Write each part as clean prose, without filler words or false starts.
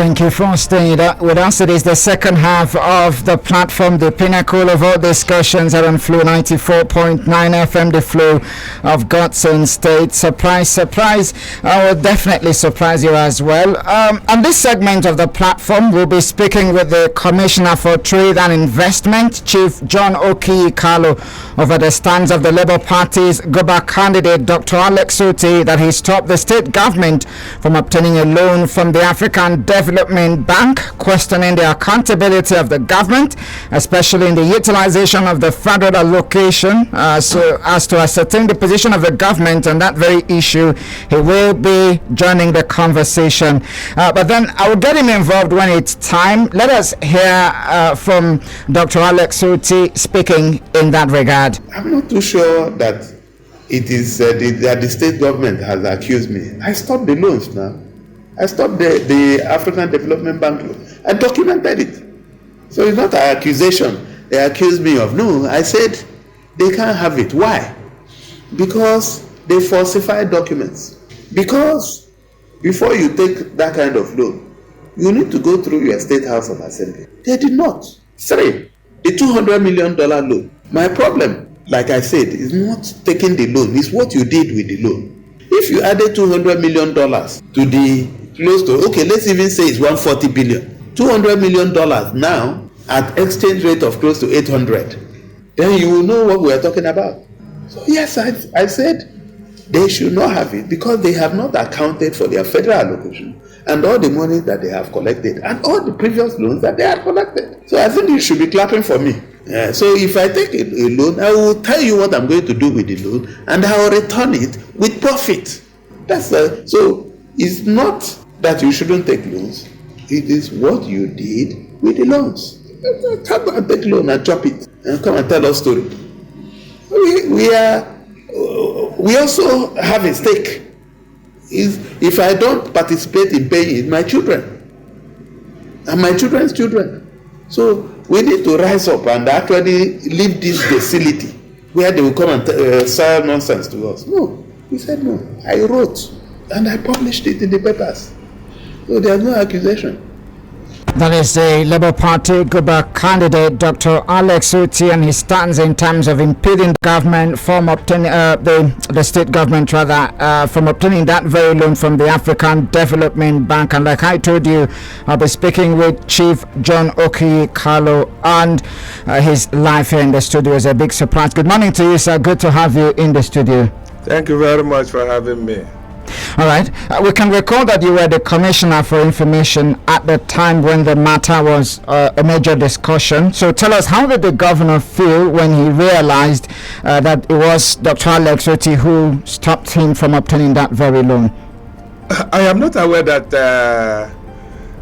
Thank you for staying with us. It is the second half of the platform, the pinnacle of all discussions are on Flow 94.9 FM, the flow of God's own state. Surprise, surprise. I will definitely surprise you as well. On this segment of the platform, we'll be speaking with the Commissioner for Trade and Investment, Chief John Otti over the stance of the Labour Party's Goba candidate, Dr. Alex Otti, that he stopped the state government from obtaining a loan from the African Development Bank, questioning the accountability of the government, especially in the utilization of the federal allocation, so as to ascertain the position of the government on that very issue. He will be joining the conversation, but then I will get him involved when it's time. Let us hear from Dr. Alex Otti speaking in that regard. I'm not too sure that it is that the state government has accused me. I stopped the loans now. I stopped the African Development Bank loan. I documented it. So it's not an accusation they accused me of. No, I said they can't have it. Why? Because they falsified documents. Because before you take that kind of loan, you need to go through your State House of Assembly. They did not. 3, the $200 million loan. My problem, like I said, is not taking the loan. It's what you did with the loan. If you added $200 million to the close to, okay, let's even say it's 140 billion. $200 million now at exchange rate of close to 800. Then you will know what we are talking about. So yes, I said they should not have it because they have not accounted for their federal allocation and all the money that they have collected and all the previous loans that they have collected. So I think you should be clapping for me. So if I take a loan, I will tell you what I'm going to do with the loan and I will return it with profit. So it's not that you shouldn't take loans. It is what you did with the loans. Come and take loan and chop it and come and tell us story. We also have a stake. If I don't participate in paying it, my children and my children's children. So we need to rise up and actually leave this facility where they will come and sell nonsense to us. No, we said no. I wrote and I published it in the papers. So there's no accusation. That is the Labour Party Goba candidate, Dr. Alex Otti, and his stance in terms of impeding the government from obtaining the state government from obtaining that very loan from the African Development Bank. And like I told you, I'll be speaking with Chief John Otti and his life here in the studio is a big surprise. Good morning to you, sir. Good to have you in the studio. Thank you very much for having me. All right. We can recall that you were the Commissioner for Information at the time when the matter was a major discussion. So tell us, how did the governor feel when he realized that it was Dr. Alex Otti who stopped him from obtaining that very loan? I am not aware that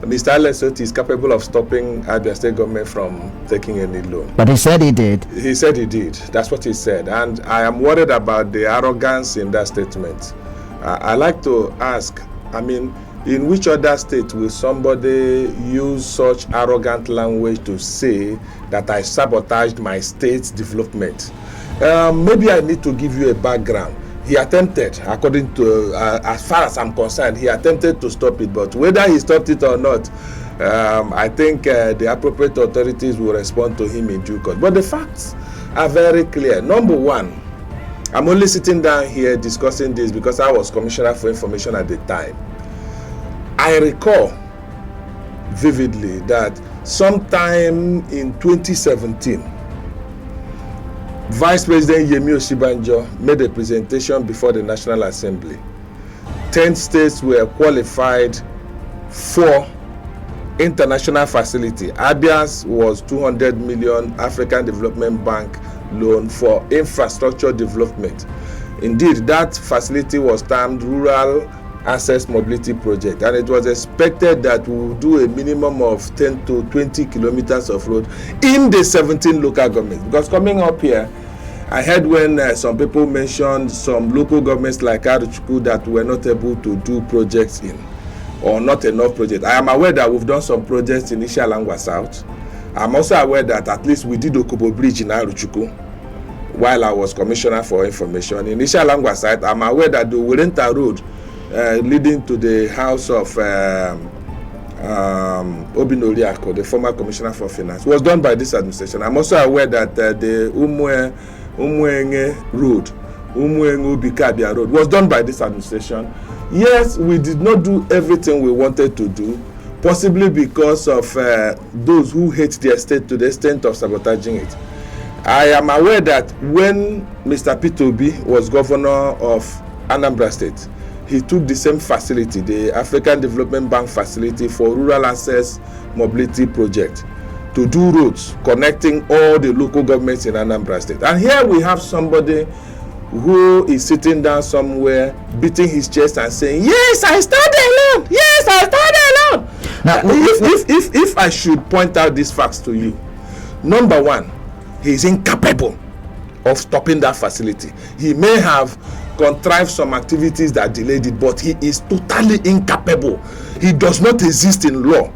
Mr. Alex Otti is capable of stopping Abia state government from taking any loan. But he said he did. He said he did. That's what he said. And I am worried about the arrogance in that statement. I like to ask, in which other state will somebody use such arrogant language to say that I sabotaged my state's development? Maybe I need to give you a background. He attempted, according to, as far as I'm concerned, he attempted to stop it, but whether he stopped it or not, I think the appropriate authorities will respond to him in due course. But the facts are very clear. Number one, I'm only sitting down here discussing this because I was Commissioner for Information at the time. I recall vividly that sometime in 2017, Vice President Yemi Osibanjo made a presentation before the National Assembly. 10 states were qualified for international facility. Abia's was 200 million African Development Bank loan for infrastructure development. Indeed, that facility was termed Rural Access Mobility Project, and it was expected that we would do a minimum of 10 to 20 kilometers of road in the 17 local governments. Because coming up here, I heard when some people mentioned some local governments like Aruchuku that were not able to do projects in, or not enough projects. I am aware that we've done some projects in Ishalangwa South. I'm also aware that at least we did Okobo Bridge in Aruchuku while I was Commissioner for Information. In Ishalangwa site, I'm aware that the Wirenta Road leading to the house of Obinoriako, the former Commissioner for Finance, was done by this administration. I'm also aware that the Umuenge Road, Umuenge-Ubika-Abia Road, was done by this administration. Yes, we did not do everything we wanted to do, possibly because of those who hate the estate to the extent of sabotaging it. I am aware that when Mr. Peter Obi was governor of Anambra State, he took the same facility, the African Development Bank facility for rural access mobility project, to do roads connecting all the local governments in Anambra State. And here we have somebody who is sitting down somewhere, beating his chest and saying, yes, I started alone. Yes, I started alone. Now, if I should point out these facts to you, number one, he is incapable of stopping that facility. He may have contrived some activities that delayed it, but he is totally incapable. He does not exist in law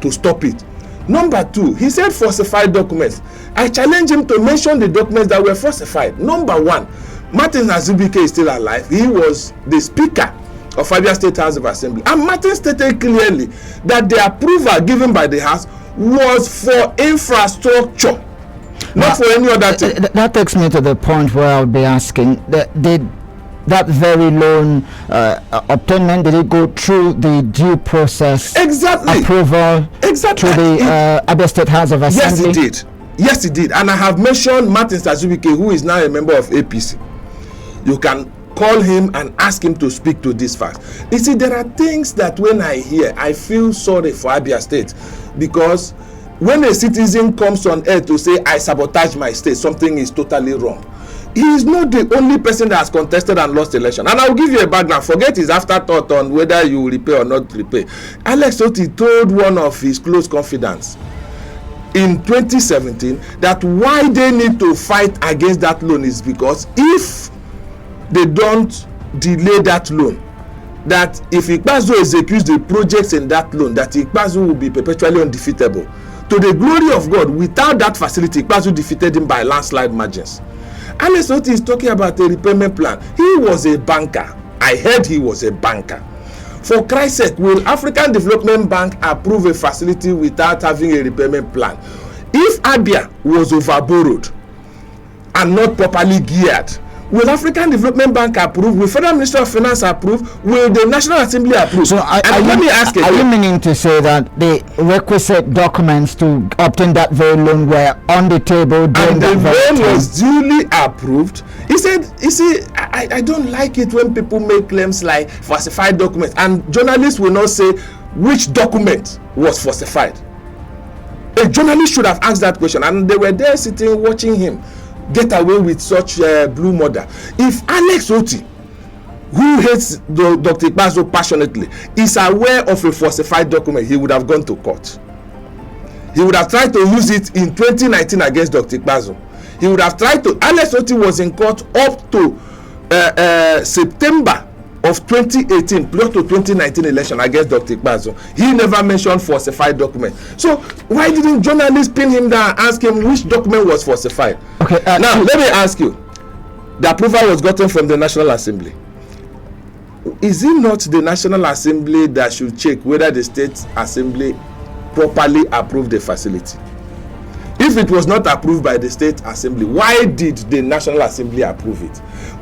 to stop it. Number two, he said falsified documents. I challenge him to mention the documents that were falsified. Number one, Martin Azubike is still alive. He was the speaker of Abia State House of Assembly, and Martin stated clearly that the approval given by the House was for infrastructure, not for any other thing. That takes me to the point where I'll be asking, did that very loan obtainment, did it go through the due process? Exactly. Approval exactly. to the Abia State House of Assembly? Yes, it did. Yes, it did. And I have mentioned Martin Azubike, who is now a member of APC. You can call him and ask him to speak to this fact. You see, there are things that when I hear, I feel sorry for Abia State, because when a citizen comes on air to say, I sabotage my state, something is totally wrong. He is not the only person that has contested and lost the election. And I will give you a background. Forget his afterthought on whether you will repay or not repay. Alex Otti told one of his close confidants in 2017 that why they need to fight against that loan is because if they don't delay that loan, that if Ikpeazu executes the projects in that loan, that Ikpeazu will be perpetually undefeatable. To the glory of God, without that facility, Ikpeazu defeated him by landslide margins. Alex Otti is talking about a repayment plan. He was a banker. I heard he was a banker. For Christ's sake, will African Development Bank approve a facility without having a repayment plan? If Abia was overborrowed and not properly geared, will African Development Bank approve? Will Federal Ministry of Finance approve? Will the National Assembly approve? So let me ask you. Are you meaning to say that the requisite documents to obtain that very loan were on the table during and that the loan was duly approved? He said, you see, I don't like it when people make claims like falsified documents, and journalists will not say which document was falsified. A journalist should have asked that question, and they were there sitting watching him get away with such blue murder. If Alex Otti, who hates Dr. Ikpeazu passionately, is aware of a falsified document, he would have gone to court. He would have tried to use it in 2019 against Dr. Ikpeazu. He would have tried to. Alex Otti was in court up to September of 2018 prior to 2019 election against Dr. Ikpeazu. He never mentioned falsified document. So why didn't journalists pin him down and ask him which document was falsified? Okay. Now let me ask you. The approval was gotten from the National Assembly. Is it not the National Assembly that should check whether the State Assembly properly approved the facility? If it was not approved by the State Assembly, why did the National Assembly approve it?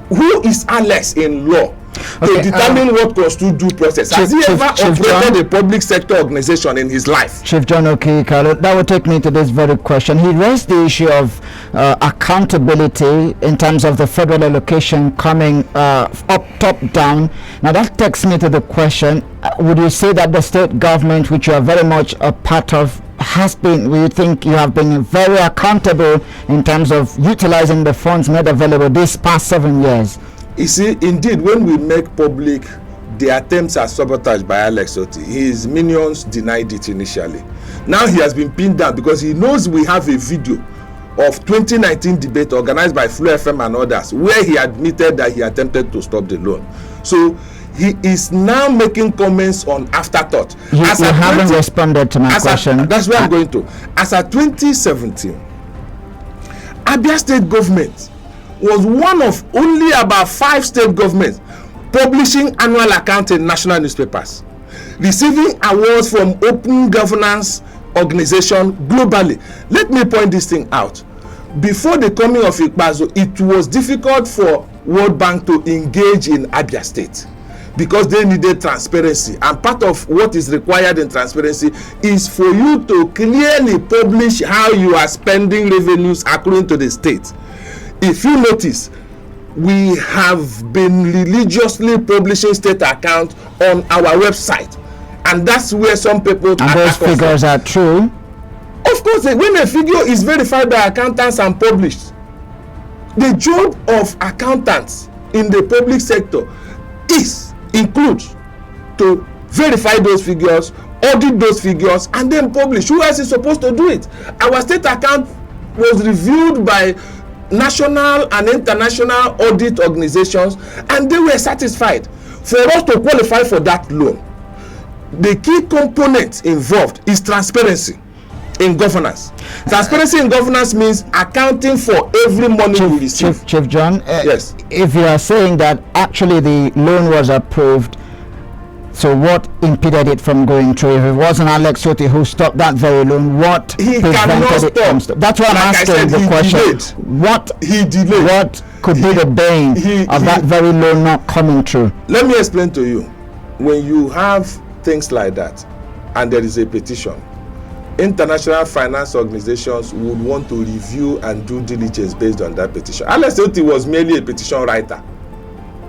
Who is Alex in law to determine what constitutes due process? Has he ever operated a public sector organization in his life? Chief John Okikalo, that will take me to this very question. He raised the issue of accountability in terms of the federal allocation coming up, top, down. Now that takes me to the question, would you say that the state government, which you are very much a part of, has been, we think you have been very accountable in terms of utilizing the funds made available these past 7 years? You see, indeed, when we make public the attempts at sabotage by Alex Otti, his minions denied it initially. Now he has been pinned down because he knows we have a video of 2019 debate organized by Flu FM and others where he admitted that he attempted to stop the loan. So he is now making comments on afterthought. You haven't responded to my question. That's where I'm going to. As of 2017, Abia State government was one of only about 5 state governments publishing annual accounts in national newspapers. receiving awards from open governance organization globally. Let me point this thing out. Before the coming of Ikpeazu, it was difficult for World Bank to engage in Abia State because they needed transparency, and part of what is required in transparency is for you to clearly publish how you are spending revenues according to the state. If you notice, we have been religiously publishing state accounts on our website, and that's where some people and those figures are true. Of course, when a figure is verified by accountants and published, the job of accountants in the public sector includes to verify those figures, audit those figures, and then publish. Who else is supposed to do it? Our state account was reviewed by national and international audit organizations, and they were satisfied. For us to qualify for that loan, the key component involved is transparency in governance. Transparency in governance means accounting for every money we receive. Chief John, yes. If you are saying that actually the loan was approved, so what impeded it from going through? If it wasn't Alex Otti who stopped that very loan, what prevented it from stopping? That's what I'm asking the question. What he delayed? What could be the bane of that very loan not coming through? Let me explain to you. When you have things like that and there is a petition, international finance organizations would want to review and do diligence based on that petition. Alex Otti was merely a petition writer,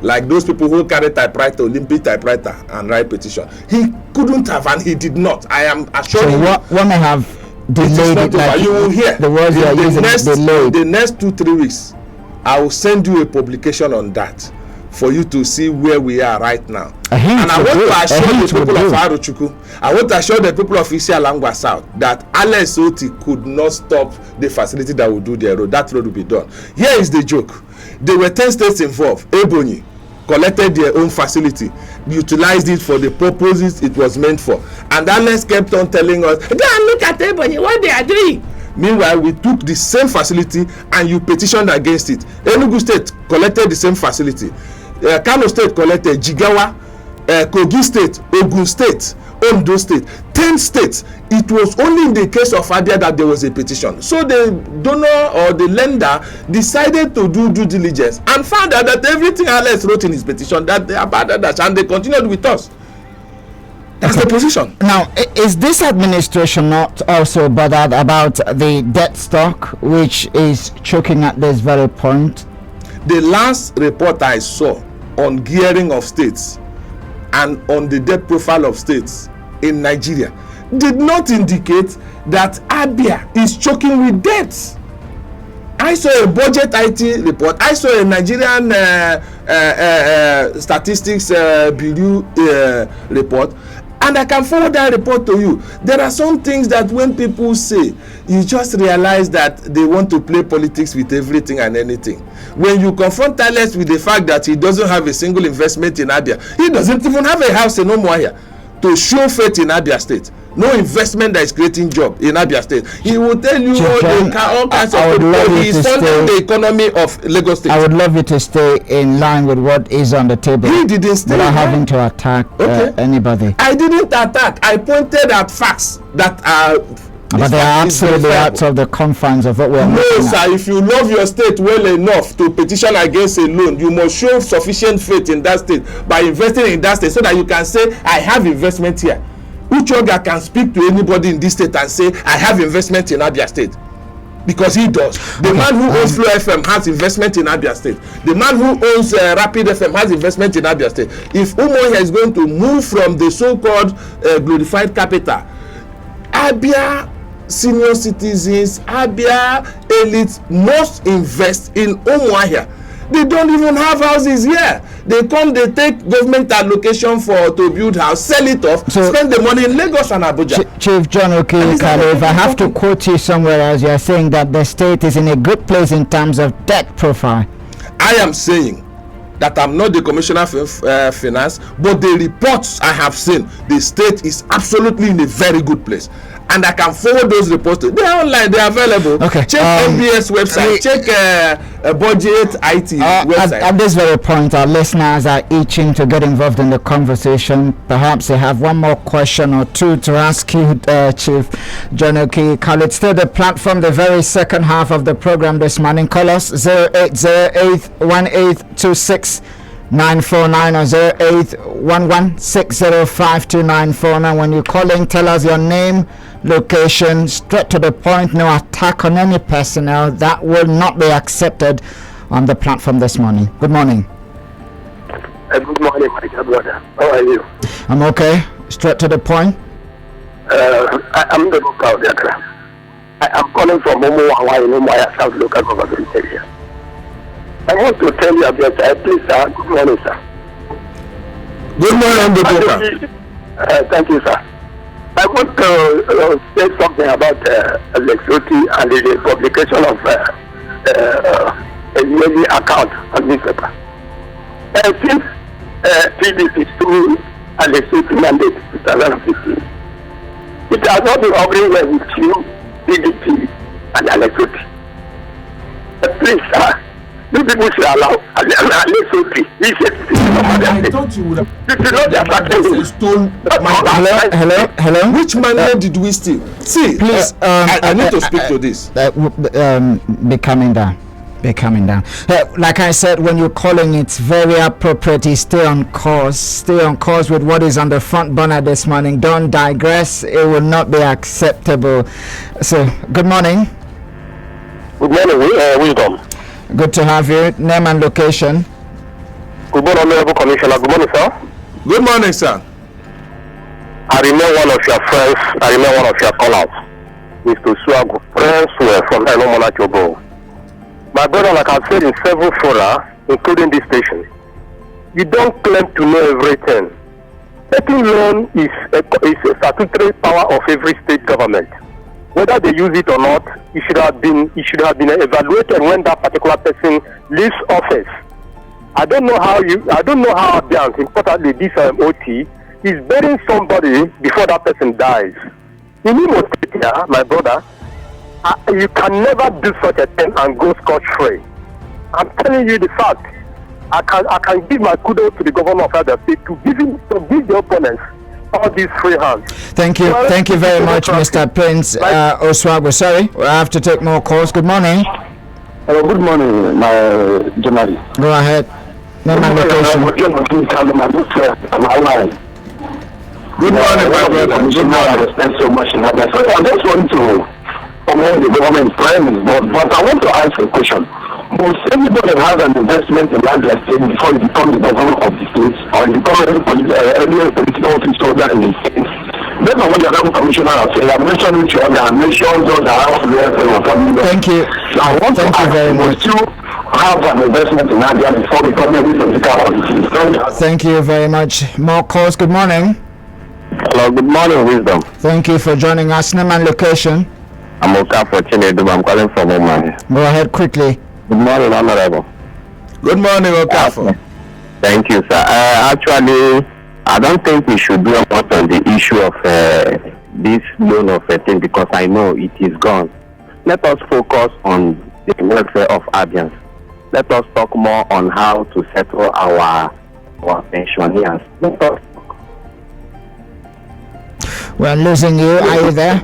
like those people who carry typewriter, Olympic typewriter, and write petition. He couldn't have, and he did not. I am assuring you. So what may have delayed it? Like you will hear the words you are using. Delayed. The next 2-3 weeks, I will send you a publication on that for you to see where we are right now. And I want to assure the people of Arochukwu, I want to assure the people of Isialangwa South that Alex Otti could not stop the facility that will do their road. That road will be done. Here is the joke. There were 10 states involved. Ebonyi collected their own facility, utilized it for the purposes it was meant for. And Alex kept on telling us, go and look at Ebonyi, what they are doing. Meanwhile, we took the same facility and you petitioned against it. Enugu State collected the same facility. Kano State collected, Jigawa, Kogi State, Ogun State, Ondo State, 10 states. It was only in the case of Abia that there was a petition. So the donor or the lender decided to do due diligence and found out that everything Alex wrote in his petition, that they abandoned that, and they continued with us. That's the position. Now, is this administration not also bothered about the debt stock, which is choking at this very point? The last report I saw on gearing of states and on the debt profile of states in Nigeria did not indicate that Abia is choking with debts. I saw a budget IT report. I saw a Nigerian statistics bureau report, and I can forward that report to you. There are some things that when people say, you just realize that they want to play politics with everything and anything. When you confront Alex with the fact that he doesn't have a single investment in Abia, he doesn't even have a house in Umuahia to show faith in Abia State. No investment that is creating job in Abia State. He will tell you all kinds of people. He is funding the economy of Lagos State. I would love you to stay in line with what is on the table. He didn't stay without having to attack anybody. I didn't attack. I pointed at facts that are. But they are absolutely out of the confines of what we are looking at. No, sir. If you love your state well enough to petition against a loan, you must show sufficient faith in that state by investing in that state so that you can say, I have investment here. Uchoga can speak to anybody in this state and say, I have investment in Abia State. Because he does. The man who owns Flow FM has investment in Abia State. The man who owns Rapid FM has investment in Abia State. If Umuahia is going to move from the so-called glorified capital, Abia senior citizens, Abia elites must invest in Umuahia. They don't even have houses here. They come, they take government allocation to build house, sell it off, spend the money in Lagos and Abuja. Chief John Okirikare, if I have to quote you somewhere else, you are saying that the state is in a good place in terms of debt profile. I am saying that I'm not the Commissioner for Finance, but the reports I have seen, the state is absolutely in a very good place. and I can forward those reports to. They are online. They are available. Okay. Check MBS website. Check Budget IT website. At this very point, our listeners are itching to get involved in the conversation. Perhaps they have one more question or two to ask you, Chief John Otti. It's still the platform, the very second half of the program this morning. Call us 08081826 949 or 0811605294. When you call in, tell us your name, location, straight to the point, no attack on any personnel. That will not be accepted on the platform this morning. Good morning. Good morning, my dear brother. How are you? I'm okay. Straight to the point. I'm the local director. I'm calling from Momo Hawaii, South local government area. I want to tell you about please, sir. Good morning, sir. Good morning, Bukoka. Thank you, sir. I want to say something about Alex Otti and the publication of a yearly account on newspaper. Since PDP through Alex Otti mandate 2015, it has not been operating well with you, PDP, and Alex Otti. Please, sir. You people should allow Alex Otti. I thought you would have stolen my Hello. Which mandate did we steal? See, Please, I need to speak to this. Be coming down. Like I said, when you're calling, it's very appropriate. You stay on course with what is on the front burner this morning. Don't digress. It will not be acceptable. So, good morning. Good morning, Wisdom. Good to have you. Name and location. Good morning, Honorable Commissioner. Good morning, sir. Good morning, sir. I remember one of your friends. I remember one of your callers, Mr. Suago. Friends were from Monachobo. My brother, like I've said in several fora, including this station, you don't claim to know everything. Taking loan is a statutory power of every state government. Whether they use it or not, it should have been evaluated when that particular person leaves office. I don't know how Abians, importantly this Otti, is burying somebody before that person dies. In Imo State, my brother, you can never do such a thing and go scot-free. I'm telling you the fact. I can give my kudos to the governor of Abia State to give the opponents all these free hands. Thank you very much, Mr. Prince Oswago. Sorry, I have to take more calls. Good morning. Hello, good morning, my journalist. Go ahead. Name and location. Good morning, my brother. I spent so much in Abia. So I just want to commend the government friends, but I want to ask a question. Most everybody has an investment in Abia State before you become the governor of the state or you become any political officer in the state. That's not what the other commissioner has said. I mentioned which other nations or the house of Thank you. So I want Thank to you ask, very much. must you have an investment in Abia before becoming any political officer? Thank you very much. More calls. Good morning. Hello, good morning, Wisdom. Thank you for joining us. Name and location. I'm okay for Chinedu. I'm calling from Oman. Go ahead quickly. Good morning, Honorable. Good morning, Okafo. Thank you, sir. Actually, I don't think we should do much on the issue of this loan of a thing because I know it is gone. Let us focus on the welfare of Abians. Let us talk more on how to settle our pensioners. Let us. We're losing you. Are you there?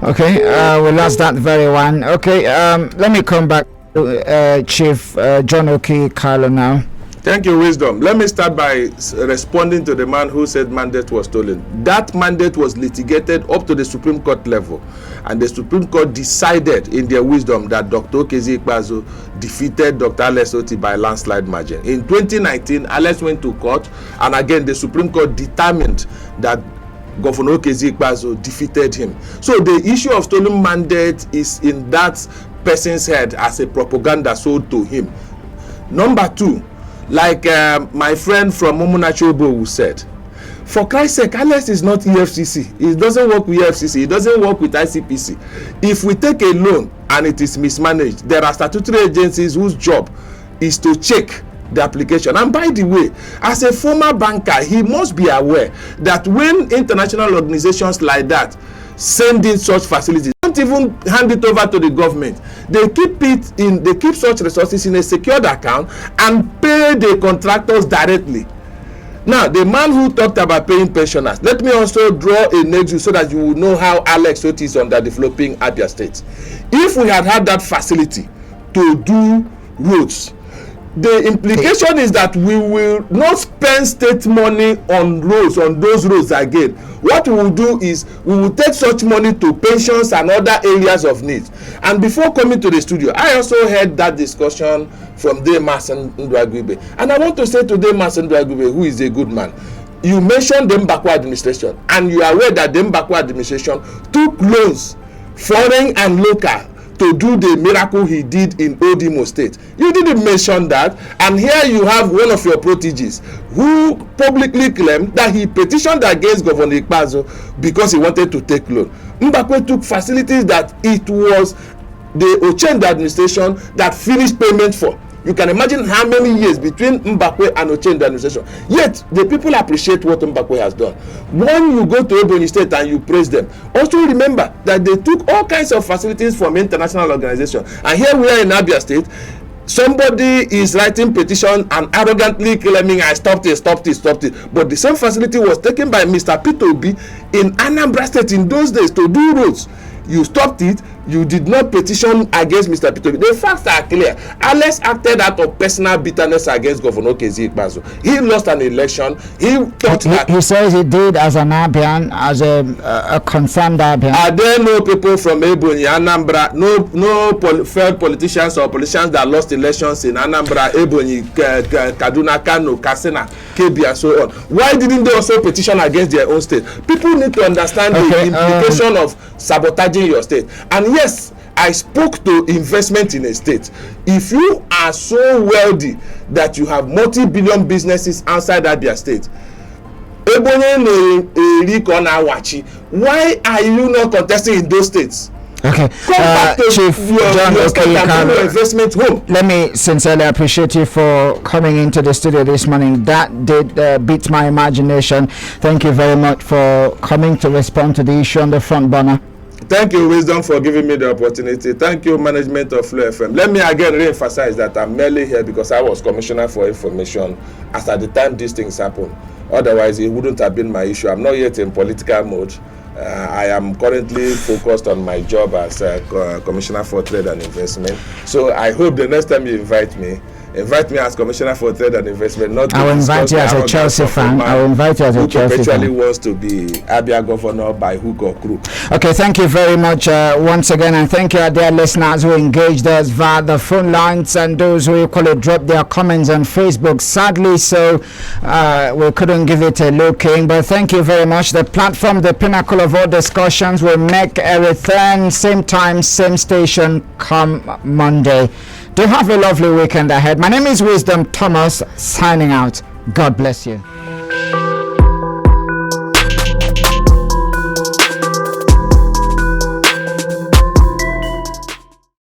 Okay, we lost that very one. Okay, let me come back to Chief John Otti Carlo now. Thank you, Wisdom. Let me start by responding to the man who said mandate was stolen. That mandate was litigated up to the Supreme Court level, and the Supreme Court decided in their wisdom that Dr. Okezie Ikpeazu defeated Dr. Alex Otti by landslide margin. In 2019, Alex went to court, and again, the Supreme Court determined that Governor Okezie Ikpeazu defeated him. So the issue of stolen mandate is in that person's head as a propaganda sold to him. Number two, like my friend from Momunachobo said, for Christ's sake, Alex is not EFCC. He doesn't work with EFCC. He doesn't work with ICPC. If we take a loan and it is mismanaged, there are statutory agencies whose job is to check the application. And by the way, as a former banker, he must be aware that when international organizations like that send in such facilities, don't even hand it over to the government. They keep such resources in a secured account and pay the contractors directly. Now, the man who talked about paying pensioners, let me also draw a nexus so that you will know how Alex Otti is underdeveloping Abia State. If we had had that facility to do roads, the implication is that we will not spend state money on roads, on those roads again. What we will do is we will take such money to pensions and other areas of need. And before coming to the studio, I also heard that discussion from Demas Ndwagwibe. And I want to say to Demas Ndwagwibe, who is a good man, you mentioned the Mbakwa administration, and you are aware that the Mbakwa administration took loans, foreign and local, to do the miracle he did in Old Imo State. You didn't mention that, and here you have one of your proteges who publicly claimed that he petitioned against Governor Ikpeazu because he wanted to take loan. Mbakwe took facilities that it was the Ochendo administration that finished payment for. You can imagine how many years between Mbakwe and Ochendo administration. Yet, the people appreciate what Mbakwe has done. When you go to Ebonyi State and you praise them, also remember that they took all kinds of facilities from international organizations. And here we are in Abia State. Somebody is writing petition and arrogantly claiming, I stopped it. But the same facility was taken by Mr. Peter Obi in Anambra State in those days to do roads. You stopped it. You did not petition against Mr. Peter Obi. The facts are clear. Alex acted out of personal bitterness against Governor Kezi Ikpeazu. He lost an election. He says he did as an Abian, as a confirmed Abian. Are there no people from Ebonyi, Anambra, no failed politicians or politicians that lost elections in Anambra, Ebonyi, Kaduna, Kano, Katsina, Kebbi, and so on? Why didn't they also petition against their own state? People need to understand the implication of sabotaging your state. And yes, I spoke to investment in a state. If you are so wealthy that you have multi-billion businesses outside Abia State, why are you not contesting in those states? Okay, Chief John, investment home. Let me sincerely appreciate you for coming into the studio this morning. That did beat my imagination. Thank you very much for coming to respond to the issue on the front burner. Thank you, Wisdom, for giving me the opportunity. Thank you, management of Flow FM. Let me again re-emphasize that I'm merely here because I was Commissioner for Information as at the time these things happened. Otherwise, it wouldn't have been my issue. I'm not yet in political mode. I am currently focused on my job as Commissioner for Trade and Investment. So I hope the next time you invite me as Commissioner for Trade and Investment. Not I will invite you as a Chelsea fan. I will invite you as a Chelsea fan. Who wants to be Abia governor by hook or crook. Okay, thank you very much once again, and thank you, dear listeners who engaged us via the phone lines and those who equally dropped their comments on Facebook. Sadly, so we couldn't give it a looking, but thank you very much. The platform, the pinnacle of all discussions, will make a return, same time, same station, come Monday. Do have a lovely weekend ahead. My name is Wisdom Thomas, signing out. God bless you.